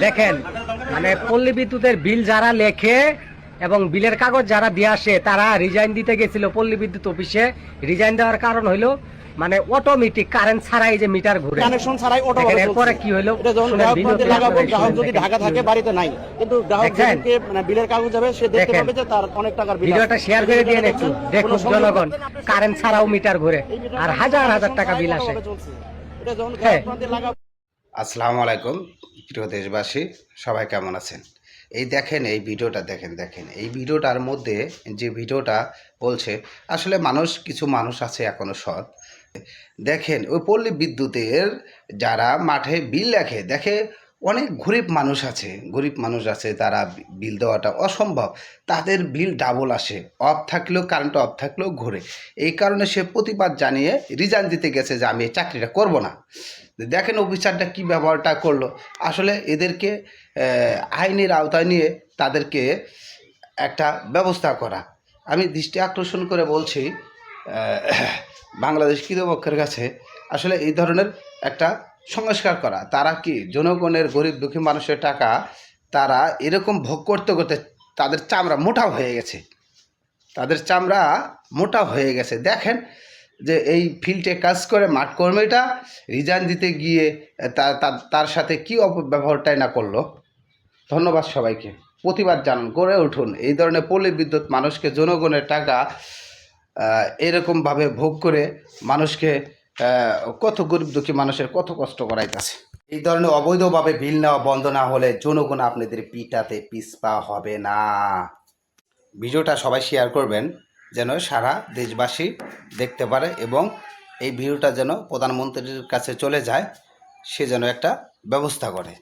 দেখেন মানে পল্লী বিদ্যুতের বিল যারা লেখে এবং বিলের কাগজ যারা দিয়ে আসে তারা রিজাইন দিতে গেছিল পল্লী বিদ্যুৎ অফিসে। রিজাইন দেওয়ার কারণ হইলো মানে অটোমেটিক কারেন্ট ছাড়াই যে মিটার ঘুরে, কানেকশন ছাড়াই অটো চলছে। এরপরে কি হইলো, এটা যখন গ্রাহক লাগাবো, গ্রাহক যদি ঢাকা থাকে বাড়িতে নাই, কিন্তু গ্রাহক যেদিনকে মানে বিলের কাগজ যাবে সে দেখতে পাবে যে তার অনেক টাকার বিল। ভিডিওটা শেয়ার করে দিয়ে একটু দেখুন জনগণ, কারেন্ট ছাড়াও মিটার ঘুরে আর হাজার হাজার টাকা বিল আসে। এটা যখন গ্রাহক লাগাবো। আসসালামু আলাইকুম প্রিয় দেশবাসী, সবাই কেমন আছেন? এই দেখেন, এই ভিডিওটা দেখেন এই ভিডিওটার মধ্যে যে ভিডিওটা বলছে, আসলে কিছু মানুষ আছে এখনো সৎ। দেখেন ওই পল্লী বিদ্যুতের যারা মাঠে বিল লেখে, দেখে অনেক গরিব মানুষ আছে তারা বিল দেওয়াটা অসম্ভব, তাদের বিল ডাবল আসে, অফ থাকলেও কারেন্ট অফ থাকলেও ঘুরে। এই কারণে সে প্রতিবাদ জানিয়ে রিজাইন দিতে গেছে যে আমি এই চাকরিটা করব না। দেখেন অফিসারটা কী ব্যবহারটা করলো। আসলে এদেরকে আইনের আওতায় নিয়ে তাদেরকে একটা ব্যবস্থা করা। আমি দৃষ্টি আকর্ষণ করে বলছি বাংলাদেশ কর্তৃপক্ষের কাছে, আসলে এই ধরনের একটা সংস্কার করা। তারা কি জনগণের গরিব দুঃখী মানুষের টাকা তারা এরকম ভোগ করতে করতে তাদের চামড়া মোটা হয়ে গেছে। দেখেন যে এই ফিল্ডে কাজ করে মাঠ কর্মীটা রিজাইন দিতে গিয়ে তার সাথে কী অপব্যবহারটাই না করলো। ধন্যবাদ সবাইকে, প্রতিবাদ জানান, গড়ে উঠুন। এই ধরনের পল্লী বিদ্যুৎ মানুষকে জনগণের টাকা এরকমভাবে ভোগ করে মানুষকে কত গরিব দুঃখী মানুষের কত কষ্ট করাইতেছে। এই ধরনের অবৈধভাবে বিল নেওয়া বন্ধ না হলে জনগণ আপনাদের পিঠাতে পিছপা হবে না। ভিডিওটা সবাই শেয়ার করবেন যেন সারা দেশবাসী দেখতে পারে এবং এই ভিডিওটা যেন প্রধানমন্ত্রীর কাছে চলে যায়, সে যেন একটা ব্যবস্থা করে।